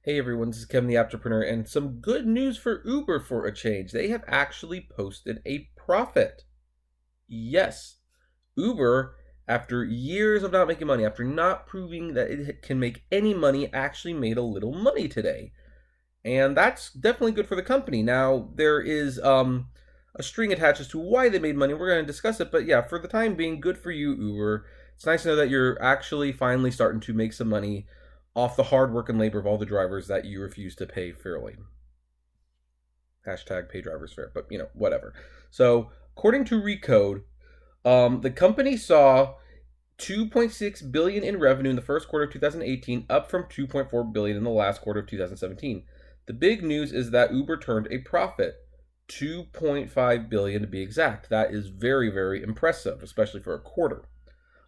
Hey everyone, this is Kevin the Entrepreneur, and some good news for Uber for a change. They have actually posted a profit. Yes, Uber, after years of not making money, after not proving that it can make any money, actually made a little money today. And that's definitely good for the company. Now, there is a string attached as to why they made money. We're going to discuss it, but yeah, for the time being, good for you, Uber. It's nice to know that you're actually finally starting to make some money off the hard work and labor of all the drivers that you refuse to pay fairly. Hashtag pay drivers fair, but whatever. So, according to Recode, the company saw 2.6 billion in revenue in the first quarter of 2018, up from 2.4 billion in the last quarter of 2017. The big news is that Uber turned a profit, 2.5 billion to be exact. That is very, very impressive, especially for a quarter.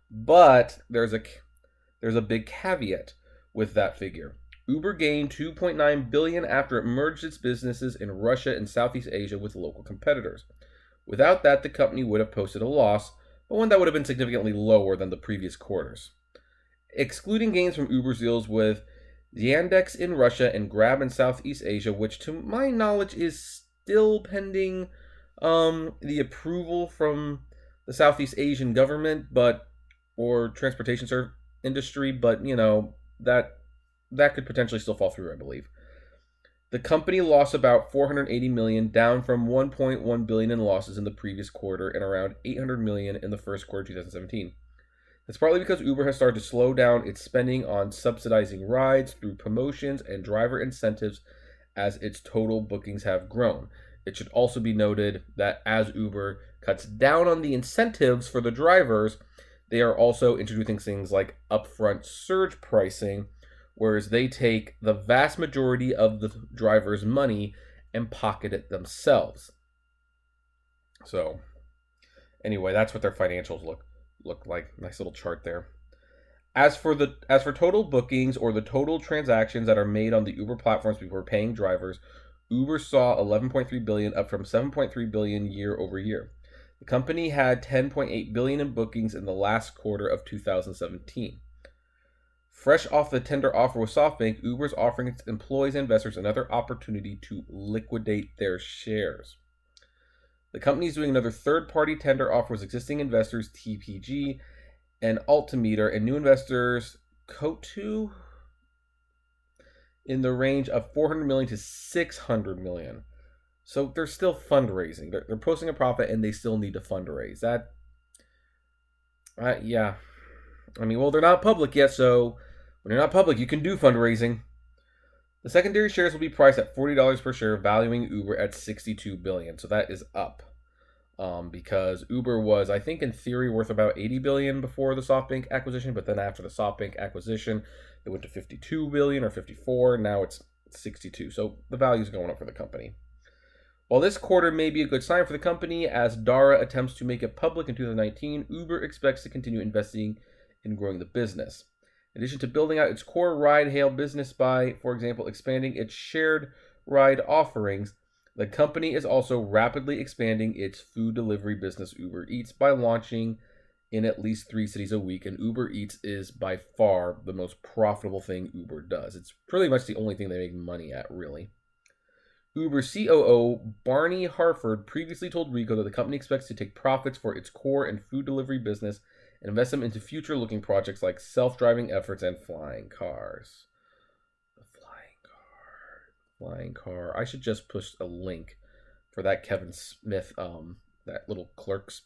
But there's a big caveat with that figure. Uber gained 2.9 billion after it merged its businesses in Russia and Southeast Asia with local competitors. Without that, the company would have posted a loss, but one that would have been significantly lower than the previous quarters. Excluding gains from Uber's deals with Yandex in Russia and Grab in Southeast Asia, which to my knowledge is still pending the approval from the Southeast Asian government, or transportation industry, but that could potentially still fall through, I believe. The company lost about 480 million, down from 1.1 billion in losses in the previous quarter and around 800 million in the first quarter of 2017. That's partly because Uber has started to slow down its spending on subsidizing rides through promotions and driver incentives as its total bookings have grown. It should also be noted that as Uber cuts down on the incentives for the drivers, they are also introducing things like upfront surge pricing, whereas they take the vast majority of the driver's money and pocket it themselves. So, anyway, that's what their financials look like. Nice little chart there. As for total bookings or the total transactions that are made on the Uber platforms before paying drivers, Uber saw 11.3 billion, up from 7.3 billion year over year. The company had 10.8 billion in bookings in the last quarter of 2017. Fresh off the tender offer with SoftBank, Uber is offering its employees and investors another opportunity to liquidate their shares. The company is doing another third-party tender offer with existing investors TPG and Altimeter and new investors Coatue in the range of 400 million to 600 million. So they're still fundraising. They're posting a profit and they still need to fundraise. Yeah. I mean, well, they're not public yet, so when you're not public, you can do fundraising. The secondary shares will be priced at $40 per share, valuing Uber at 62 billion. So that is up. Because Uber was, I think, in theory, worth about 80 billion before the SoftBank acquisition, but then after the SoftBank acquisition, it went to 52 billion or 54. Now it's 62. So the value is going up for the company. While this quarter may be a good sign for the company, as Dara attempts to make it public in 2019, Uber expects to continue investing in growing the business. In addition to building out its core ride-hail business by, for example, expanding its shared ride offerings, the company is also rapidly expanding its food delivery business, Uber Eats, by launching in at least 3 cities a week, and Uber Eats is by far the most profitable thing Uber does. It's pretty much the only thing they make money at, really. Uber COO Barney Harford previously told Rico that the company expects to take profits for its core and food delivery business and invest them into future-looking projects like self-driving efforts and flying cars. Flying car. I should just push a link for that Kevin Smith, that little clerks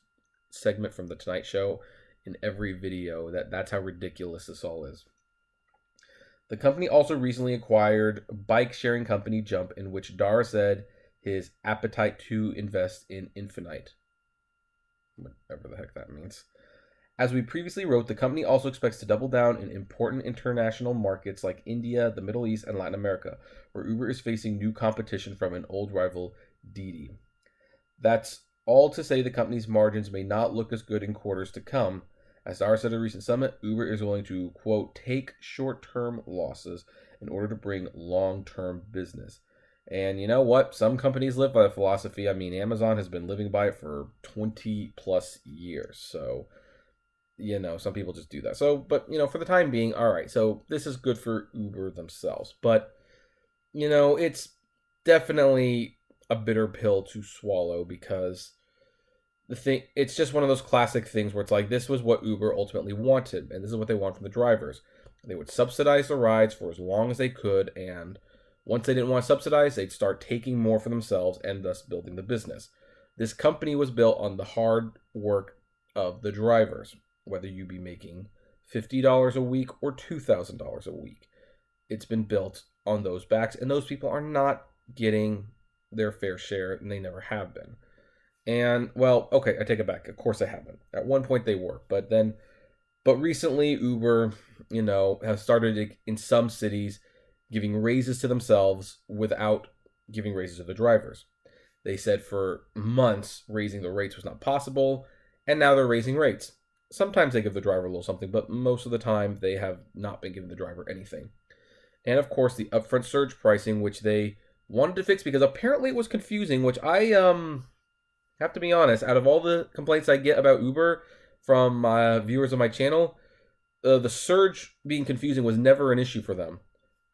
segment from the Tonight Show in every video. That's how ridiculous this all is. The company also recently acquired bike sharing company Jump, in which Dar said his appetite to invest in Infinite. Whatever the heck that means. As we previously wrote, the company also expects to double down in important international markets like India, the Middle East, and Latin America, where Uber is facing new competition from an old rival, Didi. That's all to say the company's margins may not look as good in quarters to come. As Dara said at a recent summit, Uber is willing to, quote, take short-term losses in order to bring long-term business. And you know what? Some companies live by the philosophy. I mean, Amazon has been living by it for 20 plus years. So, some people just do that. So, but, for the time being, all right. So this is good for Uber themselves. But It's definitely a bitter pill to swallow because it's just one of those classic things where it's like this was what Uber ultimately wanted, and this is what they want from the drivers. They would subsidize the rides for as long as they could, and once they didn't want to subsidize, they'd start taking more for themselves and thus building the business. This company was built on the hard work of the drivers, whether you be making $50 a week or $2,000 a week. It's been built on those backs, and those people are not getting their fair share, and they never have been. And well, okay, I take it back. Of course they haven't. At one point they were, but recently Uber, has started in some cities giving raises to themselves without giving raises to the drivers. They said for months raising the rates was not possible, and now they're raising rates. Sometimes they give the driver a little something, but most of the time they have not been giving the driver anything. And of course, the upfront surge pricing, which they wanted to fix because apparently it was confusing, which I have to be honest, out of all the complaints I get about Uber from viewers of my channel, the surge being confusing was never an issue for them.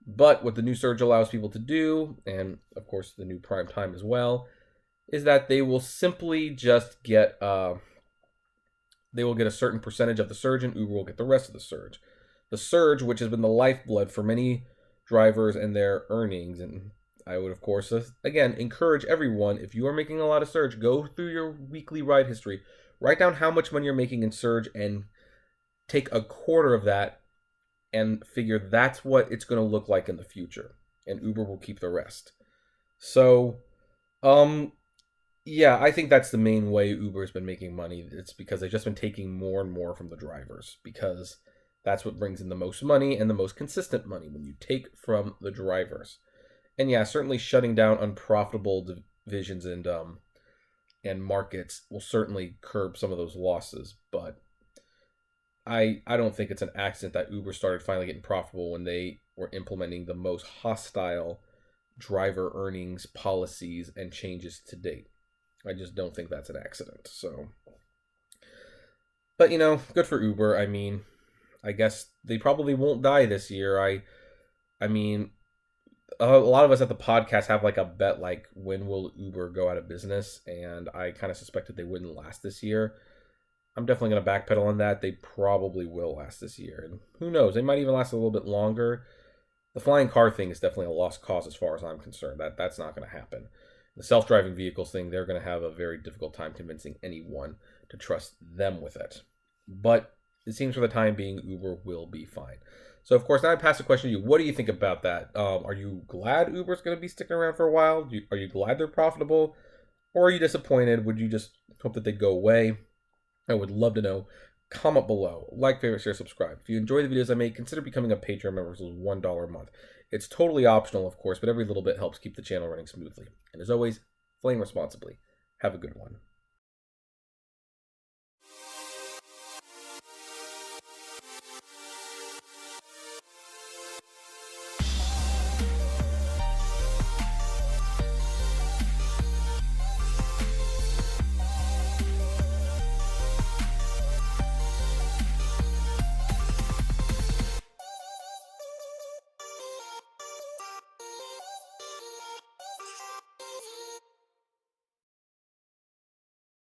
But what the new surge allows people to do, and of course the new prime time as well, is that they will simply just get they will get a certain percentage of the surge, and Uber will get the rest of the surge. The surge, which has been the lifeblood for many drivers and their earnings, and I would, of course, again, encourage everyone, if you are making a lot of surge, go through your weekly ride history. Write down how much money you're making in surge and take a quarter of that and figure that's what it's going to look like in the future. And Uber will keep the rest. So, yeah, I think that's the main way Uber's been making money. It's because they've just been taking more and more from the drivers because that's what brings in the most money and the most consistent money when you take from the drivers. And yeah, certainly shutting down unprofitable divisions and markets will certainly curb some of those losses. But I don't think it's an accident that Uber started finally getting profitable when they were implementing the most hostile driver earnings policies and changes to date. I just don't think that's an accident. So, but good for Uber. I mean, I guess they probably won't die this year. I mean, a lot of us at the podcast have like a bet, like when will Uber go out of business, and I kind of suspected they wouldn't last this year. I'm definitely going to backpedal on that. They probably will last this year, and who knows, they might even last a little bit longer. The flying car thing is definitely a lost cause as far as I'm concerned. That's not going to happen. The self-driving vehicles thing, they're going to have a very difficult time convincing anyone to trust them with it. But it seems for the time being, Uber will be fine. So, of course, now I pass the question to you. What do you think about that? Are you glad Uber's going to be sticking around for a while? Are you glad they're profitable? Or are you disappointed? Would you just hope that they go away? I would love to know. Comment below. Like, favorite, share, subscribe. If you enjoy the videos I make, consider becoming a Patreon member. It's $1 a month. It's totally optional, of course, but every little bit helps keep the channel running smoothly. And as always, flame responsibly. Have a good one.